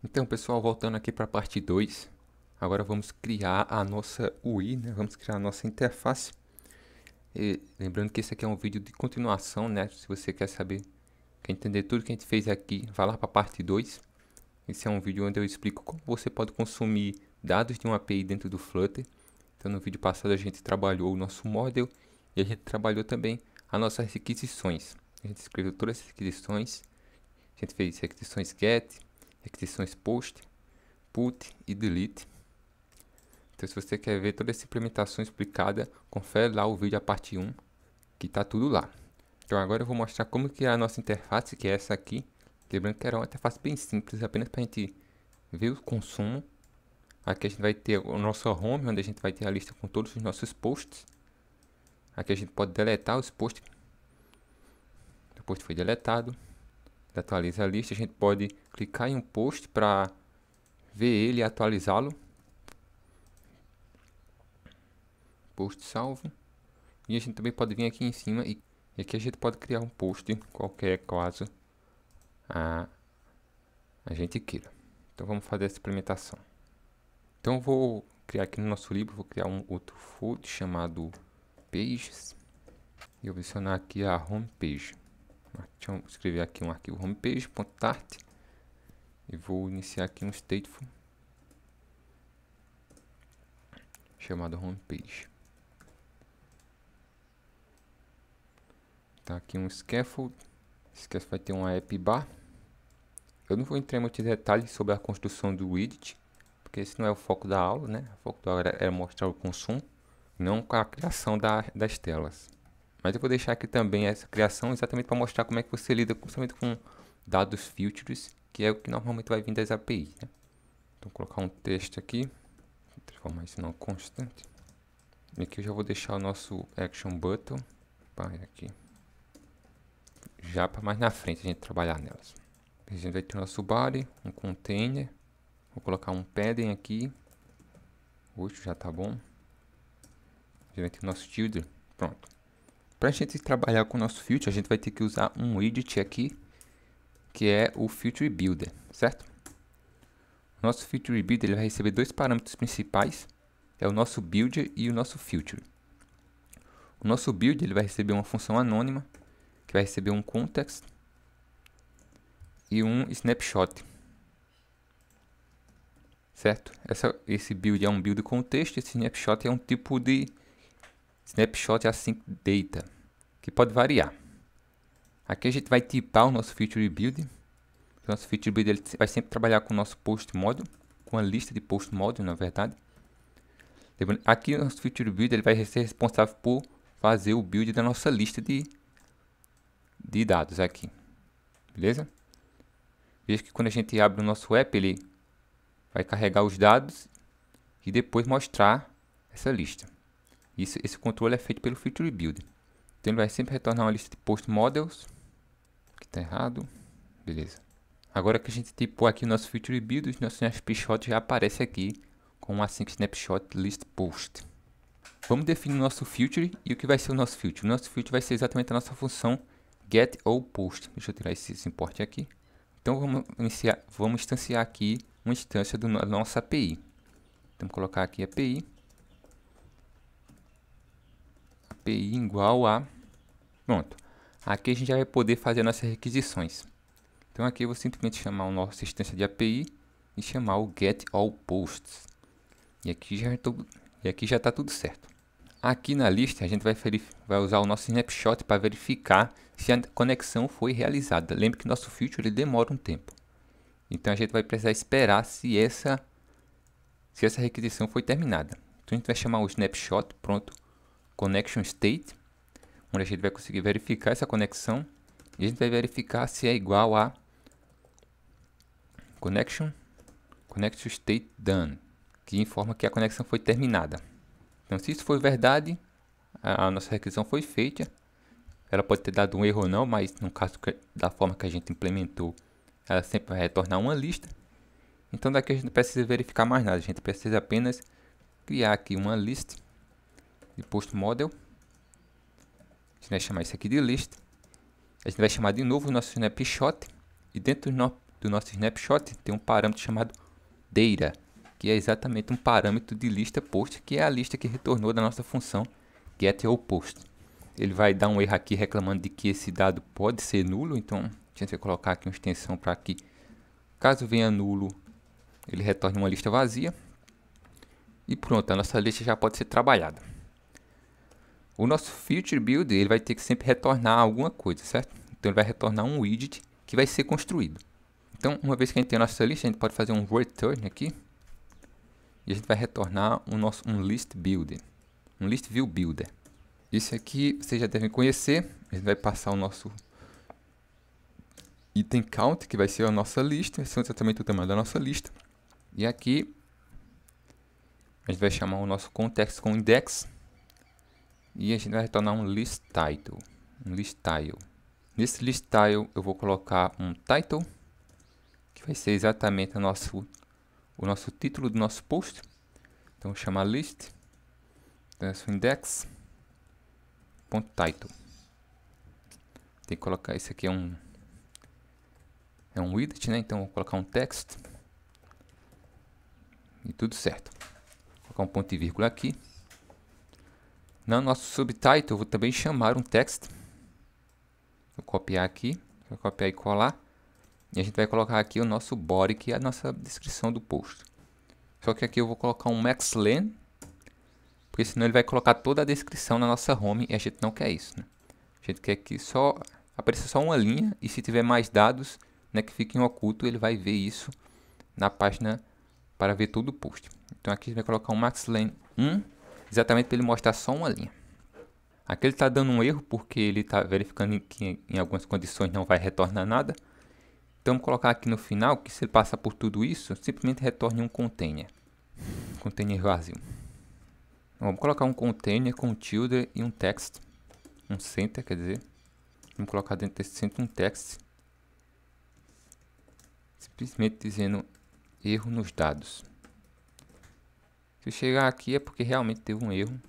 Então, pessoal, voltando aqui para a parte 2, agora vamos criar a nossa UI, né? Vamos criar a nossa interface. E lembrando que esse aqui é um vídeo de continuação, né? Se você quer saber, quer entender tudo que a gente fez aqui, vá lá para a parte 2. Esse é um vídeo onde eu explico como você pode consumir dados de uma API dentro do Flutter. Então, no vídeo passado a gente trabalhou o nosso model e a gente trabalhou também as nossas requisições. A gente escreveu todas as requisições. A gente fez requisições get, requisições post, put e delete. Então, se você quer ver toda essa implementação explicada, confere lá o vídeo a parte 1, que está tudo lá. Então, agora eu vou mostrar como criar a nossa interface, que é essa aqui. Lembrando que era uma interface bem simples, apenas para a gente ver o consumo. Aqui a gente vai ter o nosso home, onde a gente vai ter a lista com todos os nossos posts. Aqui a gente pode deletar os posts. O post foi deletado. Atualiza a lista. A gente pode clicar em um post para ver ele e atualizá-lo. Post salvo. E a gente também pode vir aqui em cima e aqui a gente pode criar um post qualquer caso a gente queira. Então vamos fazer essa implementação. Então eu vou criar aqui no nosso livro, vou criar um outro folder chamado pages. E eu vou adicionar aqui a homepage. Deixa eu escrever aqui um arquivo homepage.tart e vou iniciar aqui um stateful chamado homepage. Tá aqui um scaffold. Esse scaffold vai ter uma app bar. Eu não vou entrar em muitos detalhes sobre a construção do widget, porque esse não é o foco da aula, né? O foco da aula é mostrar o consumo, não a criação das telas. Mas eu vou deixar aqui também essa criação exatamente para mostrar como é que você lida justamente com dados filters, que é o que normalmente vai vir das APIs, né? Então, vou colocar um texto aqui, transformar isso numa constante. E aqui eu já vou deixar o nosso action button aqui, já para mais na frente a gente trabalhar nelas. A gente vai ter o nosso body, um container, vou colocar um padding aqui, 8 já tá bom. A gente vai ter o nosso children, pronto. Para a gente trabalhar com o nosso filter, a gente vai ter que usar um widget aqui, que é o Filter Builder, certo? O nosso Filter Builder ele vai receber dois parâmetros principais, é o nosso builder e o nosso filter. O nosso builder ele vai receber uma função anônima, que vai receber um context e um snapshot, certo? Esse build é um build com texto, esse snapshot é um tipo de snapshot async data, que pode variar. Aqui a gente vai tipar o nosso feature build. O nosso feature build ele vai sempre trabalhar com o nosso post model, com a lista de post model, na verdade. Aqui o nosso feature build ele vai ser responsável por fazer o build da nossa lista de dados aqui, beleza? Veja que quando a gente abre o nosso app, ele vai carregar os dados e depois mostrar essa lista. Esse controle é feito pelo Feature Builder. Então ele vai sempre retornar uma lista de post models. Aqui está errado. Beleza. Agora que a gente tipou aqui o nosso Feature Builder, o nosso snapshot já aparece aqui com um async snapshot list post. Vamos definir o nosso filter e o que vai ser o nosso filter. O nosso filter vai ser exatamente a nossa função get ou post. Deixa eu tirar esse import aqui. Então vamos instanciar aqui uma instância da nossa API. Então vamos colocar aqui API igual a... Pronto. Aqui a gente já vai poder fazer nossas requisições. Então aqui eu vou simplesmente chamar a nossa instância de API e chamar o get all posts. E aqui já está tudo certo. Aqui na lista a gente vai usar o nosso snapshot para verificar se a conexão foi realizada. Lembre que nosso filter ele demora um tempo. Então a gente vai precisar esperar se essa requisição foi terminada. Então a gente vai chamar o snapshot, pronto, connection state, onde a gente vai conseguir verificar essa conexão e a gente vai verificar se é igual a connection state done, que informa que a conexão foi terminada. Então, se isso for verdade, a nossa requisição foi feita. Ela pode ter dado um erro ou não, mas no caso da forma que a gente implementou, ela sempre vai retornar uma lista. Então daqui a gente não precisa verificar mais nada, a gente precisa apenas criar aqui uma list de post model. A gente vai chamar isso aqui de list. A gente vai chamar de novo o nosso snapshot e dentro do nosso snapshot tem um parâmetro chamado data, que é exatamente um parâmetro de lista post, que é a lista que retornou da nossa função getOldPost. Ele vai dar um erro aqui reclamando de que esse dado pode ser nulo, então a gente vai colocar aqui uma extensão para que, caso venha nulo, ele retorne uma lista vazia. E pronto, a nossa lista já pode ser trabalhada. O nosso Future Builder ele vai ter que sempre retornar alguma coisa, certo? Então ele vai retornar um widget que vai ser construído. Então, uma vez que a gente tem a nossa lista, a gente pode fazer um return aqui. E a gente vai retornar um list builder, um list view builder. Isso aqui vocês já devem conhecer. A gente vai passar o nosso item count, que vai ser a nossa lista, esse é exatamente o tamanho da nossa lista. E aqui a gente vai chamar o nosso context com index e a gente vai retornar um list title, Nesse list title eu vou colocar um title, que vai ser exatamente o nosso título do nosso post. Então, vou chamar list, index.title. Tem que colocar, isso aqui é um widget, né? Então, vou colocar um text. E tudo certo. Vou colocar um ponto e vírgula aqui. No nosso subtitle, eu vou também chamar um text. Vou copiar aqui, vou copiar e colar. E a gente vai colocar aqui o nosso body, que é a nossa descrição do post. Só que aqui eu vou colocar um maxlen, porque senão ele vai colocar toda a descrição na nossa home e a gente não quer isso, né? A gente quer que apareça só uma linha e se tiver mais dados, né, que fiquem oculto, ele vai ver isso na página para ver todo o post. Então aqui a gente vai colocar um maxlen 1, exatamente para ele mostrar só uma linha. Aqui ele está dando um erro porque ele está verificando que em algumas condições não vai retornar nada. Então vamos colocar aqui no final que se ele passar por tudo isso, simplesmente retorne um container vazio. Vamos colocar um container com um tilde e um text, um center, quer dizer. Vamos colocar dentro desse center um text, simplesmente dizendo erro nos dados. Se chegar aqui é porque realmente teve um erro.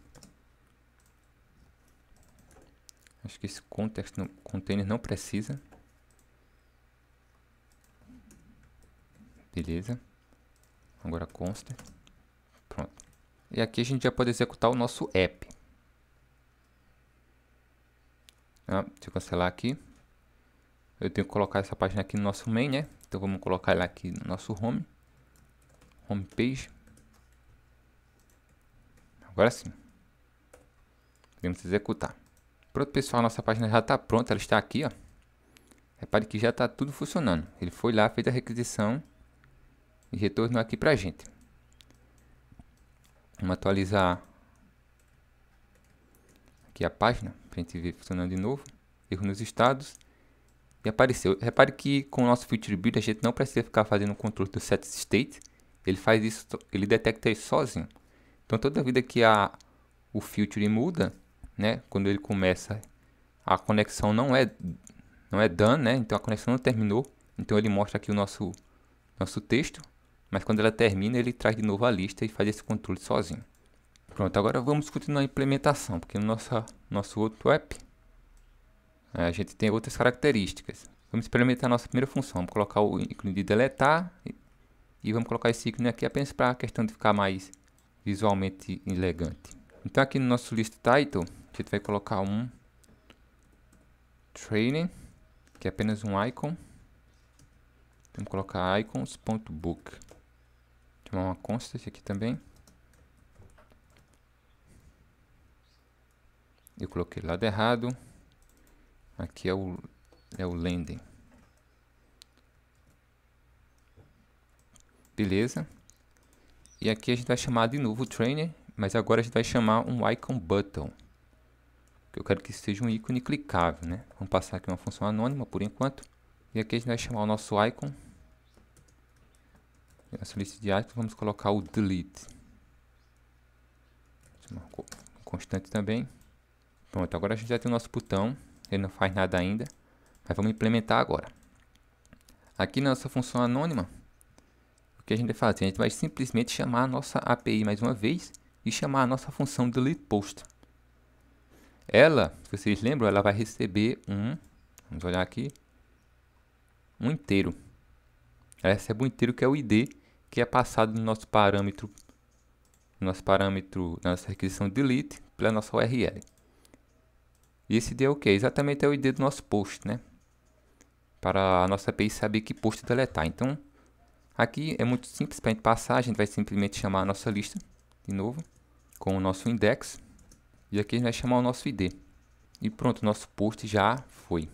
Acho que esse container não precisa. Beleza. Agora consta. Pronto. E aqui a gente já pode executar o nosso app. Deixa eu cancelar aqui. Eu tenho que colocar essa página aqui no nosso main, né? Então vamos colocar ela aqui no nosso home page. Agora sim. Podemos executar. Pronto, pessoal, nossa página já está pronta, ela está aqui, ó. Repare que já está tudo funcionando. Ele foi lá, fez a requisição e retornou aqui para a gente. Vamos atualizar aqui a página para a gente ver funcionando de novo. Erro nos estados. E apareceu. Repare que com o nosso Future Builder a gente não precisa ficar fazendo o controle do set state. Ele faz isso, ele detecta isso sozinho. Então toda vida que o Future muda, né, quando ele começa, a conexão não é done, né? Então a conexão não terminou. Então ele mostra aqui o nosso texto, mas quando ela termina, ele traz de novo a lista e faz esse controle sozinho. Pronto, agora vamos continuar a implementação, porque no nosso outro app a gente tem outras características. Vamos implementar a nossa primeira função. Vamos colocar o ícone de deletar e vamos colocar esse ícone aqui apenas para a questão de ficar mais visualmente elegante. Então aqui no nosso list title, a gente vai colocar um training, que é apenas um icon. Vamos colocar icons.book. Chamar uma constant aqui também. Eu coloquei lado errado. Aqui é o landing. Beleza. E aqui a gente vai chamar de novo o trainer, mas agora a gente vai chamar um icon button. Eu quero que seja um ícone clicável, né? Vamos passar aqui uma função anônima por enquanto. E aqui a gente vai chamar o nosso icon. Nessa lista de icons vamos colocar o delete. Constante também. Pronto, agora a gente já tem o nosso botão. Ele não faz nada ainda, mas vamos implementar agora. Aqui na nossa função anônima, o que a gente vai fazer? A gente vai simplesmente chamar a nossa API mais uma vez e chamar a nossa função deletePost. Ela, se vocês lembram, ela vai receber vamos olhar aqui, um inteiro. ela recebe um inteiro que é o ID, que é passado no nosso parâmetro, na nossa requisição delete, pela nossa URL. E esse ID é o que? Exatamente é o ID do nosso post, né? Para a nossa API saber que post deletar. Então, aqui é muito simples para a gente passar, a gente vai simplesmente chamar a nossa lista, de novo, com o nosso index, e aqui a gente vai chamar o nosso ID. E pronto, nosso post já foi.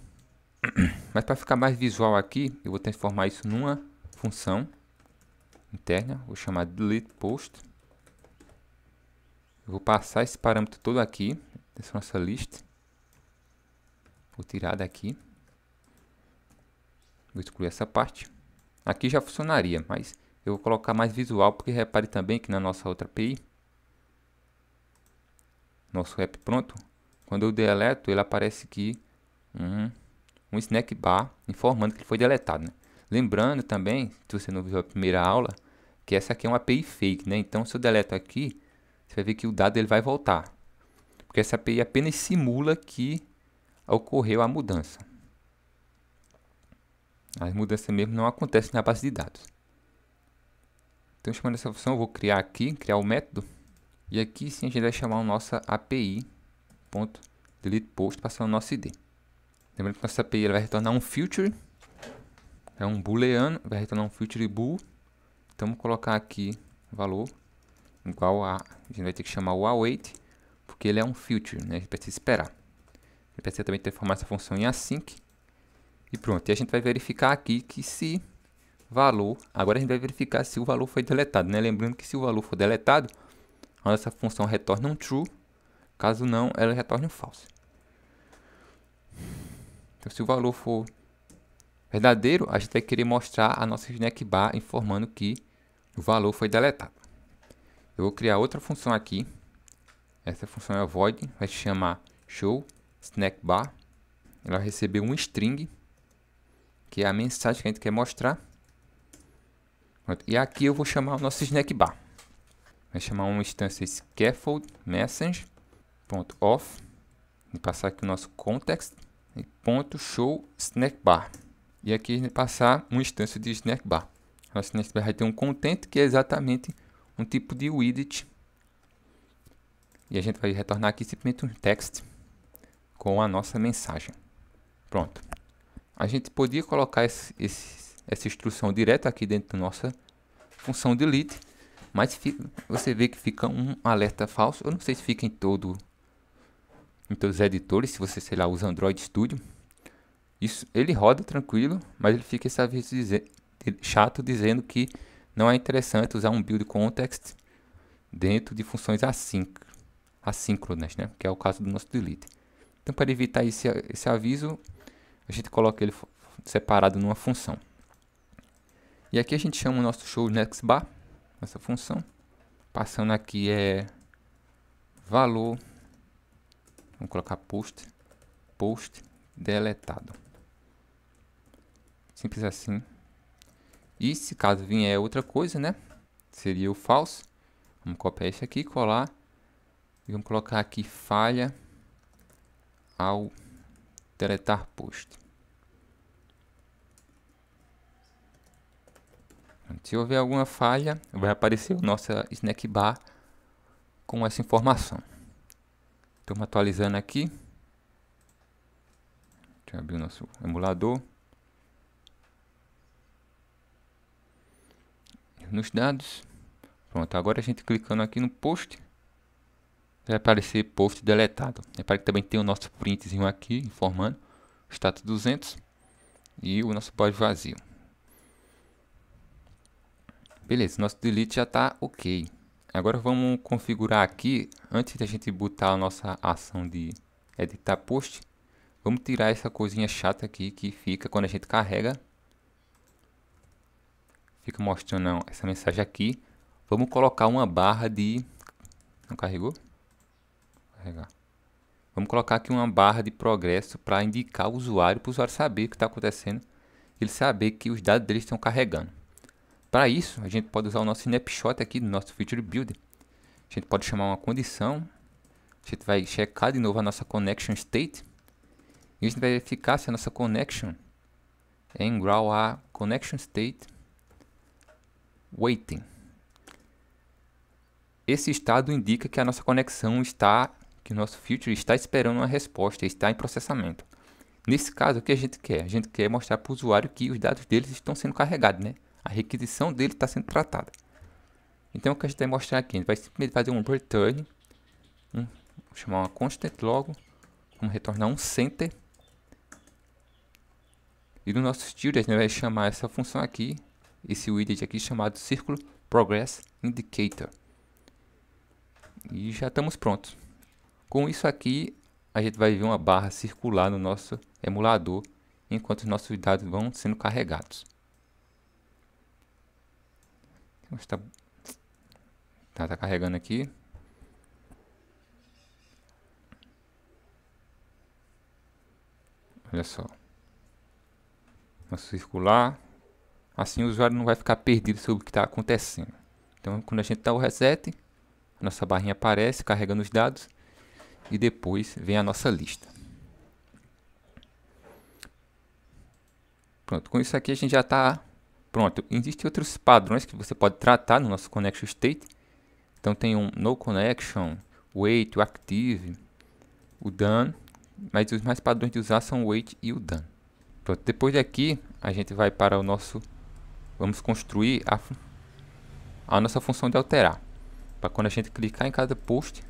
Mas para ficar mais visual aqui, eu vou transformar isso numa função interna, vou chamar delete post. Eu vou passar esse parâmetro todo aqui, dessa nossa lista. Vou tirar daqui. Vou excluir essa parte. Aqui já funcionaria, mas eu vou colocar mais visual, porque repare também que na nossa outra API, nosso app pronto, quando eu deleto, ele aparece aqui um snack bar informando que ele foi deletado, né? Lembrando também, se você não viu a primeira aula, que essa aqui é uma API fake, né? Então, se eu deleto aqui, você vai ver que o dado ele vai voltar, porque essa API apenas simula que ocorreu a mudança. As mudanças mesmo não acontecem na base de dados. Então, chamando essa função, eu vou criar aqui, criar o método. E aqui sim a gente vai chamar a nossa API.deletePost passando o nosso ID. Lembrando que nossa API ela vai retornar um future. É um booleano, vai retornar um future bool. Então, vamos colocar aqui o valor igual a... A gente vai ter que chamar o await, porque ele é um future, né? A gente precisa esperar. A gente precisa também transformar essa função em async. E pronto, e a gente vai verificar aqui que se valor... Agora a gente vai verificar se o valor foi deletado, né? Lembrando que se o valor for deletado, a nossa função retorna um true. Caso não, ela retorna um false. Então, se o valor for verdadeiro, a gente vai querer mostrar a nossa snack bar informando que o valor foi deletado. Eu vou criar outra função aqui. Essa função é a void, vai se chamar show snack bar. Ela vai receber um string, que é a mensagem que a gente quer mostrar. E aqui eu vou chamar o nosso snack bar. Vai chamar uma instância scaffold message.off. E passar aqui o nosso context e ponto show snack bar. E aqui a gente vai passar uma instância de snack bar. Nosso snack bar vai ter um content que é exatamente um tipo de widget. E a gente vai retornar aqui simplesmente um text com a nossa mensagem. Pronto. A gente podia colocar essa instrução direto aqui dentro da nossa função delete, mas você vê que fica um alerta falso. Eu não sei se fica em todos os editores, se você, sei lá, usa Android Studio. Isso, ele roda tranquilo, mas ele fica esse aviso chato dizendo que não é interessante usar um build context dentro de funções assíncronas, né? Que é o caso do nosso delete. Então, para evitar esse aviso, a gente coloca ele separado numa função. E aqui a gente chama o nosso show next bar, essa função. Passando aqui é valor, vamos colocar post deletado. Simples assim. E se caso vier outra coisa, né? Seria o false. Vamos copiar esse aqui, colar. E vamos colocar aqui falha ao deletar post. Se houver alguma falha, vai aparecer o nosso snack bar com essa informação. Estamos atualizando aqui. Deixa eu abrir o nosso emulador. Nos dados. Pronto, agora a gente clicando aqui no post, vai aparecer post deletado. Repare que também tem o nosso printzinho aqui, informando o status 200 e o nosso body vazio. Beleza, nosso delete já está ok. Agora vamos configurar aqui, antes da gente botar a nossa ação de editar post, vamos tirar essa coisinha chata aqui que fica quando a gente carrega. Fica mostrando essa mensagem aqui. Vamos colocar uma barra de... Não carregou? Carregar. Vamos colocar aqui uma barra de progresso para indicar o usuário, para o usuário saber o que está acontecendo. Ele saber que os dados dele estão carregando. Para isso, a gente pode usar o nosso snapshot aqui do nosso feature builder. A gente pode chamar uma condição. A gente vai checar de novo a nossa connection state. E a gente vai verificar se a nossa connection é igual a connection state waiting. Esse estado indica que a nossa conexão está, que o nosso filtro está esperando uma resposta, está em processamento. Nesse caso, o que a gente quer? A gente quer mostrar para o usuário que os dados deles estão sendo carregados, né? A requisição dele está sendo tratada. Então, o que a gente vai mostrar aqui? A gente vai simplesmente fazer um return, vou chamar uma constant logo, vamos retornar um center. E no nosso std a gente vai chamar essa função aqui, esse widget aqui chamado círculo progress indicator. E já estamos prontos. Com isso aqui, a gente vai ver uma barra circular no nosso emulador, enquanto os nossos dados vão sendo carregados. Tá carregando aqui. Olha só. Nosso circular. Assim o usuário não vai ficar perdido sobre o que está acontecendo. Então, quando a gente dá o reset, a nossa barrinha aparece carregando os dados. E depois vem a nossa lista. Pronto, com isso aqui a gente já está pronto. Existem outros padrões que você pode tratar no nosso connection state. Então tem um no connection, wait, o active, o done. Mas os mais padrões de usar são o wait e o done. Pronto, depois daqui a gente vai para o nosso... Vamos construir a nossa função de alterar. Para quando a gente clicar em cada post,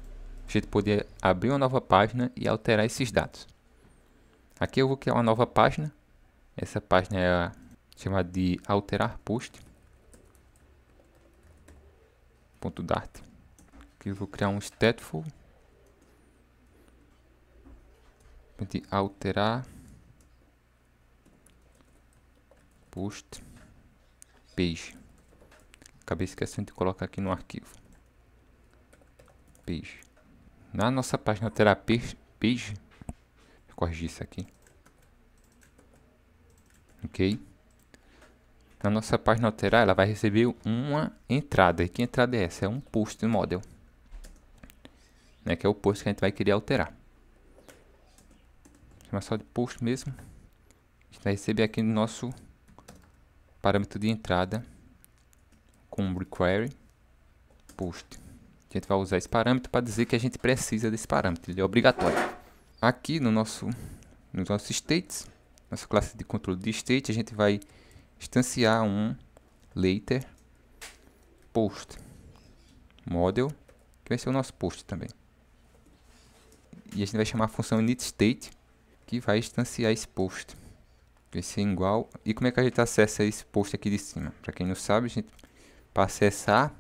a gente poder abrir uma nova página e alterar esses dados. Aqui eu vou criar uma nova página. Essa página é chamada de alterar post. .dart. Aqui eu vou criar um stateful de alterar post page. Acabei esquecendo de colocar aqui no arquivo page. Na nossa página alterar page, vou corrigir isso aqui. Ok. Na nossa página alterar, ela vai receber uma entrada. E que entrada é essa? É um post model, né, que é o post que a gente vai querer alterar. Chama só de post mesmo. A gente vai receber aqui no nosso parâmetro de entrada com require post. A gente vai usar esse parâmetro para dizer que a gente precisa desse parâmetro, ele é obrigatório. Aqui nos nossos states, nossa classe de controle de state, a gente vai instanciar um later post model, que vai ser o nosso post também. E a gente vai chamar a função initState, que vai instanciar esse post. Vai ser igual. E como é que a gente acessa esse post aqui de cima? Para quem não sabe, a gente, para acessar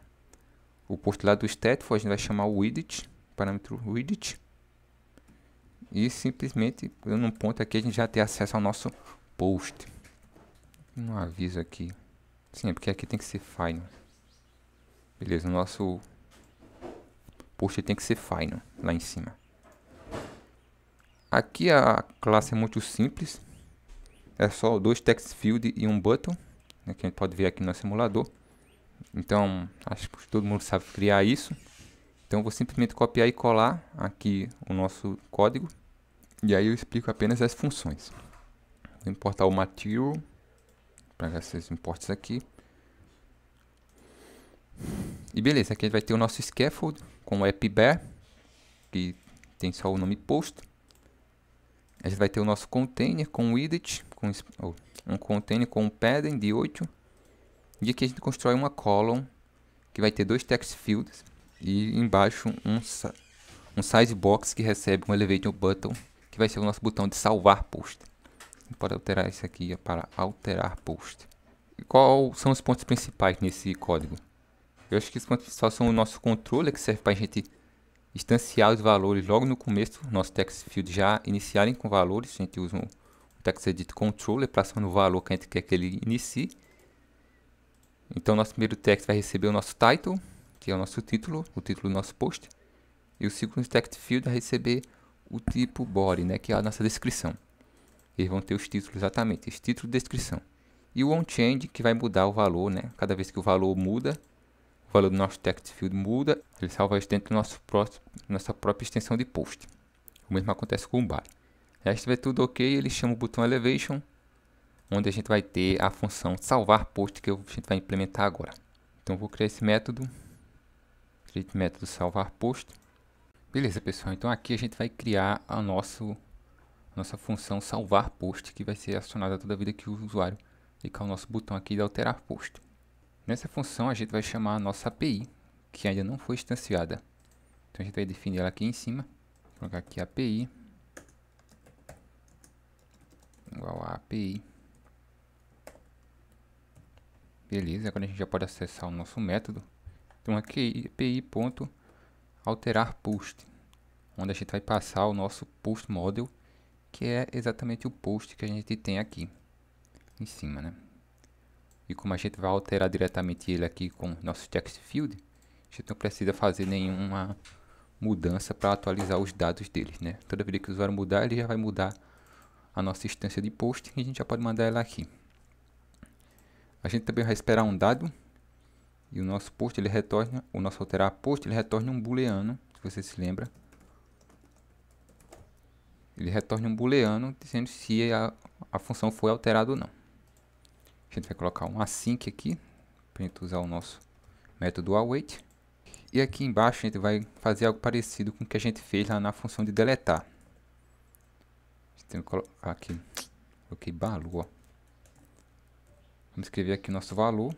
o post lá do stateful, a gente vai chamar o widget, parâmetro widget. E simplesmente, dando um ponto aqui, a gente já tem acesso ao nosso post. Um aviso aqui. Sim, é porque aqui tem que ser final. Beleza, o nosso post tem que ser final, lá em cima. Aqui a classe é muito simples. É só dois text field e um button, né, que a gente pode ver aqui no simulador. Então, acho que todo mundo sabe criar isso. Então, eu vou simplesmente copiar e colar aqui o nosso código. E aí eu explico apenas as funções. Vou importar o material, para esses importes aqui. E beleza, aqui a gente vai ter o nosso scaffold com o appbar, que tem só o nome post. A gente vai ter o nosso container com widget, um container com um padding de 8. E aqui a gente constrói uma column que vai ter dois text fields e embaixo um size box que recebe um elevation button, que vai ser o nosso botão de salvar post. A gente pode alterar isso aqui para alterar post. E quais são os pontos principais nesse código? Eu acho que os pontos principais são o nosso controller, que serve para a gente instanciar os valores logo no começo, nosso text field já iniciarem com valores. A gente usa um text edit controller para acionar o valor que a gente quer que ele inicie. Então, nosso primeiro text vai receber o nosso title, que é o nosso título, o título do nosso post. E o segundo text field vai receber o tipo body, né, que é a nossa descrição. Eles vão ter os títulos exatamente, esse título e descrição. E o onChange, que vai mudar o valor, né, cada vez que o valor muda, o valor do nosso text field muda, ele salva isso dentro do nossa própria extensão de post. O mesmo acontece com o body. Se estiver tudo ok, ele chama o botão elevation, onde a gente vai ter a função salvar post que a gente vai implementar agora. Então vou criar esse método. Criei o método salvar post. Beleza, pessoal. Então aqui a gente vai criar a nossa função salvar post, que vai ser acionada toda vida que o usuário clicar o nosso botão aqui de alterar post. Nessa função a gente vai chamar a nossa API, que ainda não foi instanciada. Então a gente vai definir ela aqui em cima. Vou colocar aqui API igual a API. Beleza, agora a gente já pode acessar o nosso método. Então aqui API.alterar post, onde a gente vai passar o nosso post model, que é exatamente o post que a gente tem aqui em cima, né? E como a gente vai alterar diretamente ele aqui com nosso text field, a gente não precisa fazer nenhuma mudança para atualizar os dados deles, né? Toda vez que o usuário mudar, ele já vai mudar a nossa instância de post e a gente já pode mandar ela aqui. A gente também vai esperar um dado e o nosso post ele retorna, o nosso alterar post ele retorna um booleano, se você se lembra. Ele retorna um booleano dizendo se a função foi alterada ou não. A gente vai colocar um async aqui para a gente usar o nosso método await. E aqui embaixo a gente vai fazer algo parecido com o que a gente fez lá na função de deletar. A gente tem que colocar aqui, coloquei valor, ó. Vamos escrever aqui o nosso valor,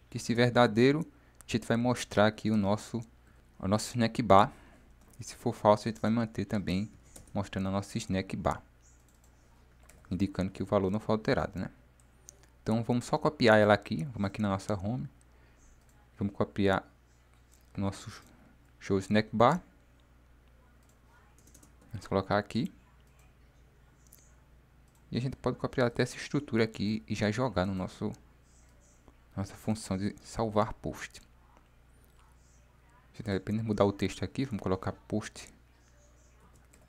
que se verdadeiro, a gente vai mostrar aqui o nosso snack bar. E se for falso, a gente vai manter também mostrando a nossa snack bar, indicando que o valor não foi alterado, né? Então vamos só copiar ela aqui, vamos aqui na nossa home, vamos copiar o nosso show snack bar, vamos colocar aqui. E a gente pode copiar até essa estrutura aqui e já jogar no nossa função de salvar post. A gente vai apenas mudar o texto aqui, vamos colocar post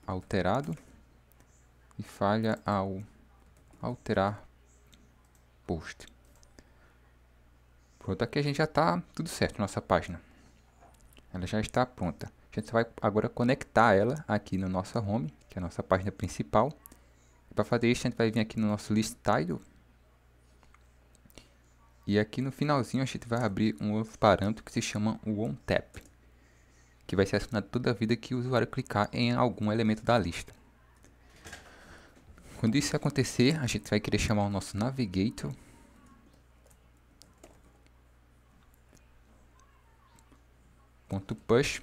alterado e falha ao alterar post. Pronto, aqui a gente já está tudo certo na nossa página. Ela já está pronta. A gente vai agora conectar ela aqui na nossa home, que é a nossa página principal. Para fazer isso, a gente vai vir aqui no nosso list title. E aqui no finalzinho, a gente vai abrir um outro parâmetro que se chama onTap, que vai ser acionado toda vida que o usuário clicar em algum elemento da lista. Quando isso acontecer, a gente vai querer chamar o nosso navigator. .push,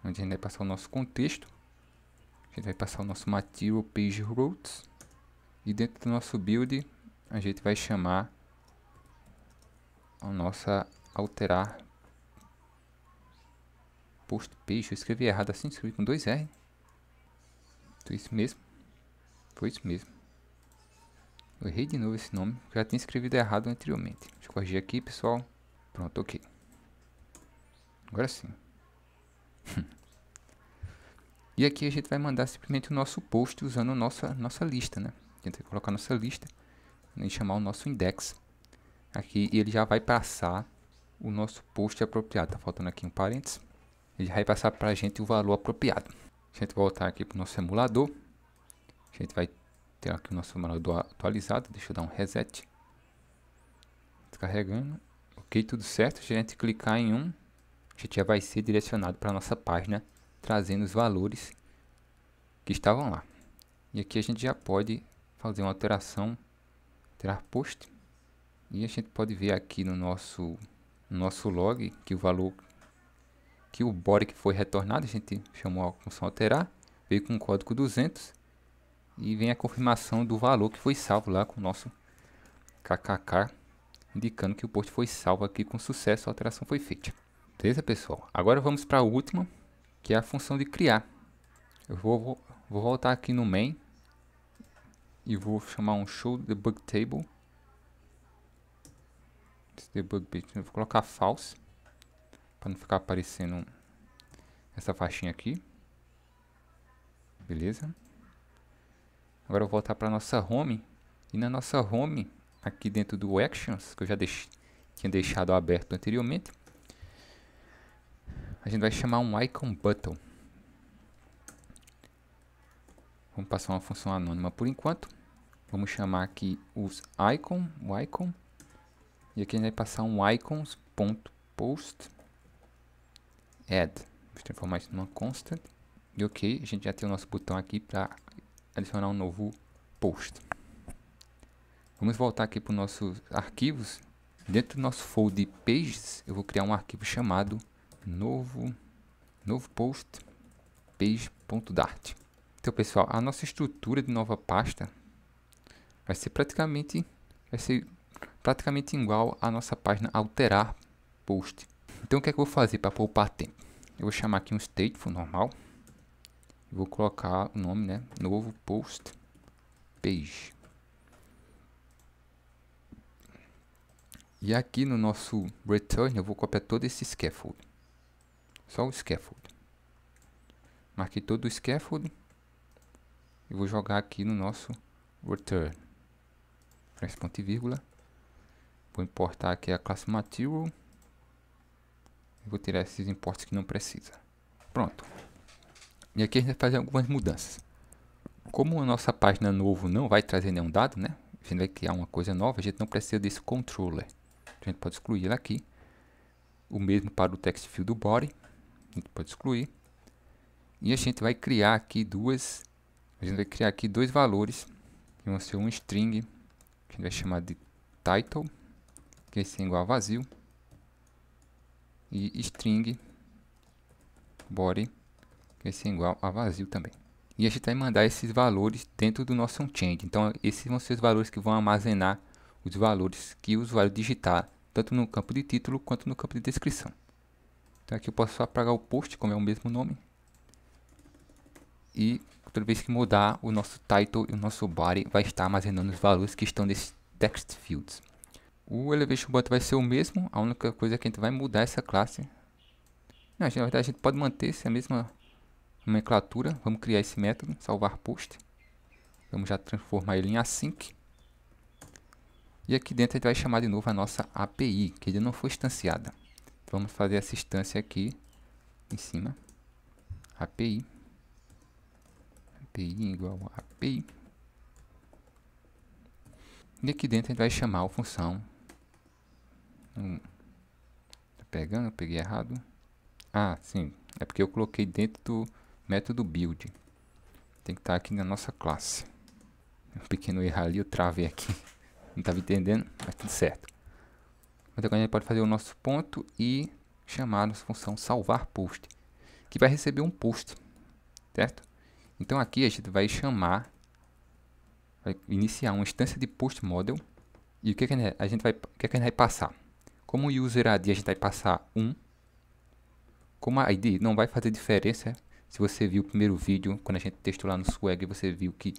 onde a gente vai passar o nosso contexto. A gente vai passar o nosso material page routes. E dentro do nosso build, a gente vai chamar a nossa alterar post page. Eu escrevi errado assim, escrevi com 2 R. Foi isso mesmo. Foi isso mesmo. Eu errei de novo esse nome, já tinha escrevido errado anteriormente. Deixa eu corrigir aqui, pessoal. Pronto, ok. Agora sim. E aqui a gente vai mandar simplesmente o nosso post usando nossa lista, né? A gente vai colocar nossa lista e chamar o nosso index. Aqui e ele já vai passar o nosso post apropriado. Tá faltando aqui um parênteses. Ele vai passar para a gente o valor apropriado. A gente voltar aqui para o nosso emulador. A gente vai ter aqui o nosso emulador atualizado. Deixa eu dar um reset. Descarregando. Ok, tudo certo. Se a gente clicar em um, a gente já vai ser direcionado para a nossa página, trazendo os valores que estavam lá. E aqui a gente já pode fazer uma alteração, alterar post. E a gente pode ver aqui no nosso log que o valor, que o body que foi retornado, a gente chamou a função alterar, veio com o código 200 e vem a confirmação do valor que foi salvo lá com o nosso kkk, indicando que o post foi salvo aqui com sucesso, a alteração foi feita. Beleza, pessoal? Agora vamos para a última, que é a função de criar. Eu vou voltar aqui no main e vou chamar um show debug table. Debug bit, eu vou colocar false para não ficar aparecendo essa faixinha aqui. Beleza? Agora eu vou voltar para nossa home e na nossa home, aqui dentro do actions, que eu já tinha deixado aberto anteriormente, a gente vai chamar um icon button. Vamos passar uma função anônima por enquanto. Vamos chamar aqui o icon. E aqui a gente vai passar um icons.post add. Vamos transformar isso numa constant. E ok, a gente já tem o nosso botão aqui para adicionar um novo post. Vamos voltar aqui para os nossos arquivos. Dentro do nosso folder pages, eu vou criar um arquivo chamado novo post page.dart. Então, pessoal, a nossa estrutura de nova pasta vai ser praticamente igual à nossa página alterar post. Então, o que é que eu vou fazer para poupar tempo? Eu vou chamar aqui um stateful normal. Vou colocar o nome, né? Novo post page. E aqui no nosso return eu vou copiar todo esse scaffold. Só o scaffold. Marquei todo o scaffold e vou jogar aqui no nosso return. Press ponto e vírgula. Vou importar aqui a classe material. Vou tirar esses importes que não precisa. Pronto. E aqui a gente vai fazer algumas mudanças. Como a nossa página novo não vai trazer nenhum dado, né? A gente vai criar uma coisa nova, a gente não precisa desse controller. A gente pode excluir ele aqui. O mesmo para o text field do body. A gente pode excluir. E a gente vai criar aqui dois valores. Que vão ser um string, que a gente vai chamar de title, que vai ser igual a vazio. E string body, que vai ser igual a vazio também. E a gente vai mandar esses valores dentro do nosso onChange. Então, esses vão ser os valores que vão armazenar os valores que o usuário digitar, tanto no campo de título quanto no campo de descrição. Então, aqui eu posso só apagar o post, como é o mesmo nome. E toda vez que mudar, o nosso title e o nosso body vai estar armazenando os valores que estão nesses text fields. O elevation button vai ser o mesmo, a única coisa é que a gente vai mudar essa classe. Não, na verdade, a gente pode manter essa mesma nomenclatura. Vamos criar esse método, salvar post. Vamos já transformar ele em async. E aqui dentro a gente vai chamar de novo a nossa API, que ainda não foi instanciada. Vamos fazer essa instância aqui em cima. API. API igual a API. E aqui dentro a gente vai chamar a função. Tá pegando? Eu peguei errado. Ah, sim. É porque eu coloquei dentro do método build. Tem que estar aqui na nossa classe. Um pequeno erro ali, eu travei aqui. Não estava entendendo, mas tudo certo. Mas agora a gente pode fazer o nosso ponto e chamar a nossa função salvar post, que vai receber um post, certo? Então aqui a gente vai iniciar uma instância de post model. E o que a gente vai passar? Como user ID a gente vai passar 1. Como a ID não vai fazer diferença. Se você viu o primeiro vídeo, quando a gente testou lá no Swag, você viu que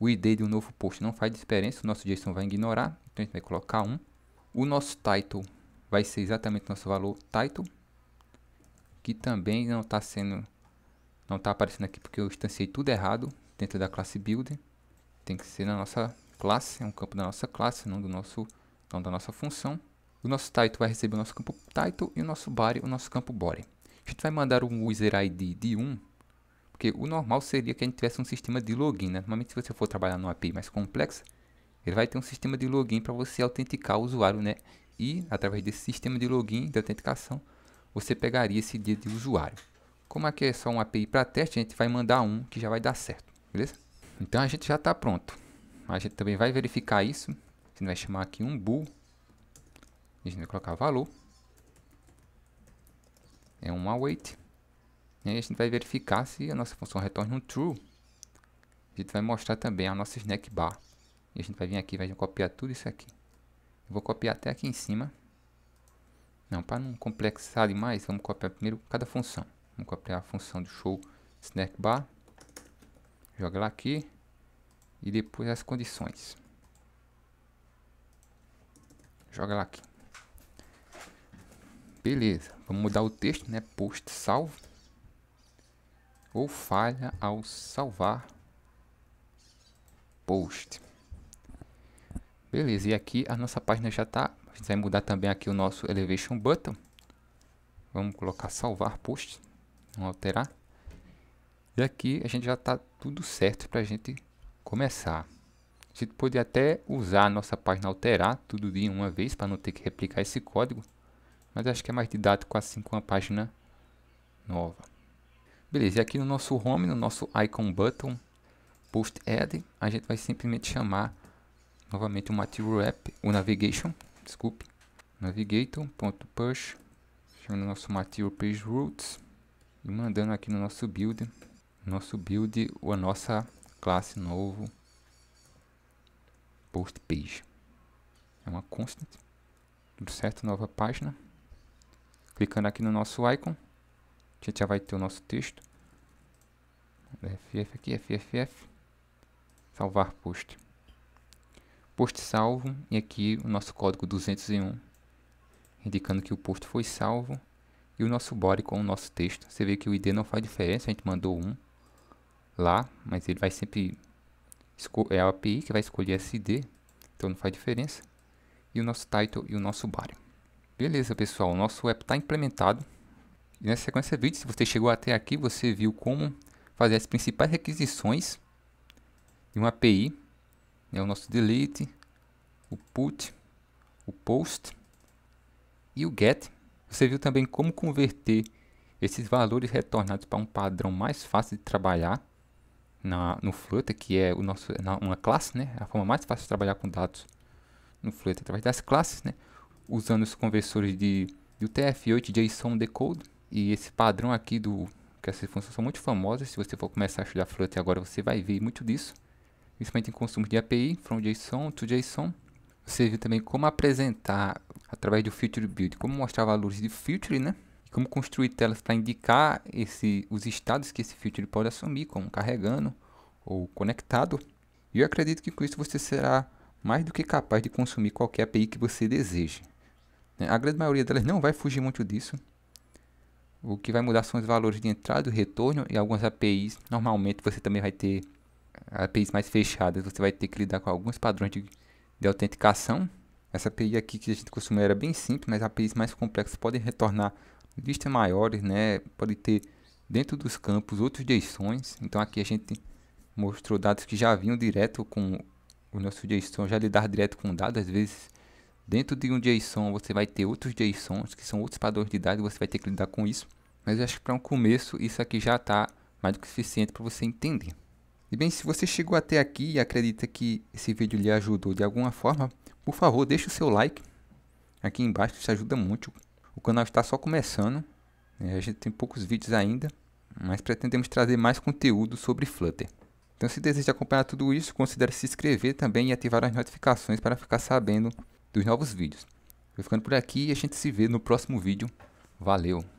o ID de um novo post não faz diferença, o nosso JSON vai ignorar, então a gente vai colocar 1. O nosso title vai ser exatamente o nosso valor title, que também não está aparecendo aqui porque eu instanciei tudo errado dentro da classe builder. Tem que ser na nossa classe, é um campo da nossa classe, não da nossa função. O nosso title vai receber o nosso campo title e o nosso body, o nosso campo body. A gente vai mandar um user ID de 1. Porque o normal seria que a gente tivesse um sistema de login, né? Normalmente, se você for trabalhar numa API mais complexa, ele vai ter um sistema de login para você autenticar o usuário, né? E, através desse sistema de login, de autenticação, você pegaria esse ID de usuário. Como aqui é só uma API para teste, a gente vai mandar um que já vai dar certo, beleza? Então, a gente já está pronto. A gente também vai verificar isso. A gente vai chamar aqui um bool. A gente vai colocar valor. É um await. E aí a gente vai verificar se a nossa função retorna um true. A gente vai mostrar também a nossa snack bar. E a gente vai vir aqui e vai copiar tudo isso aqui. Eu vou copiar até aqui em cima. Não, para não complexar demais, vamos copiar primeiro cada função. Vamos copiar a função do show snack bar. Joga lá aqui. E depois as condições. Joga lá aqui. Beleza, vamos mudar o texto, né? Post salvo. Ou falha ao salvar post. Beleza, e aqui a nossa página já está. A gente vai mudar também aqui o nosso elevation button. Vamos colocar salvar post. Vamos alterar. E aqui a gente já está tudo certo para a gente começar. A gente pode até usar a nossa página, alterar tudo de uma vez para não ter que replicar esse código, mas acho que é mais didático assim com a página nova. Beleza, e aqui no nosso home, no nosso icon button, post add, a gente vai simplesmente chamar novamente o material app, o navigation, desculpe, navigator.push, chamando o nosso material page routes e mandando aqui no nosso build a nossa classe novo post page. É uma constant. Tudo certo, nova página. Clicando aqui no nosso icon, a gente já vai ter o nosso texto. FF aqui, FFF. Salvar post. Post salvo, e aqui o nosso código 201, indicando que o post foi salvo, e o nosso body com o nosso texto. Você vê que o ID não faz diferença, a gente mandou um lá, mas ele vai sempre, é a API que vai escolher esse ID, então não faz diferença. E o nosso title e o nosso body. Beleza, pessoal, o nosso app está implementado. E nessa sequência de vídeos, se você chegou até aqui, você viu como fazer as principais requisições de uma API. É o nosso delete, o put, o post e o get. Você viu também como converter esses valores retornados para um padrão mais fácil de trabalhar no Flutter, que é uma classe, né? A forma mais fácil de trabalhar com dados no Flutter através das classes, né? Usando os conversores do TF8 JSON decode. E esse padrão aqui que essas funções são muito famosas. Se você for começar a estudar Flutter agora, você vai ver muito disso. Principalmente em consumo de API, from JSON to JSON. Você viu também como apresentar através do Feature Build, como mostrar valores de Feature, né? E como construir telas para indicar os estados que esse Feature pode assumir, como carregando ou conectado. E eu acredito que com isso você será mais do que capaz de consumir qualquer API que você deseje. A grande maioria delas não vai fugir muito disso. O que vai mudar são os valores de entrada e retorno, e algumas APIs, normalmente você também vai ter APIs mais fechadas, você vai ter que lidar com alguns padrões de autenticação. Essa API aqui que a gente costuma era bem simples, mas APIs mais complexas podem retornar listas maiores, né? Pode ter dentro dos campos outros JSONs. Então aqui a gente mostrou dados que já vinham direto com o nosso JSON, já lidar direto com dados. Às vezes dentro de um JSON você vai ter outros JSONs, que são outros padrões de dados, você vai ter que lidar com isso. Mas eu acho que para um começo isso aqui já está mais do que suficiente para você entender. E bem, se você chegou até aqui e acredita que esse vídeo lhe ajudou de alguma forma, por favor, deixe o seu like aqui embaixo, isso ajuda muito. O canal está só começando, a gente tem poucos vídeos ainda, mas pretendemos trazer mais conteúdo sobre Flutter. Então, se deseja acompanhar tudo isso, considere se inscrever também e ativar as notificações para ficar sabendo dos novos vídeos. Vou ficando por aqui e a gente se vê no próximo vídeo. Valeu!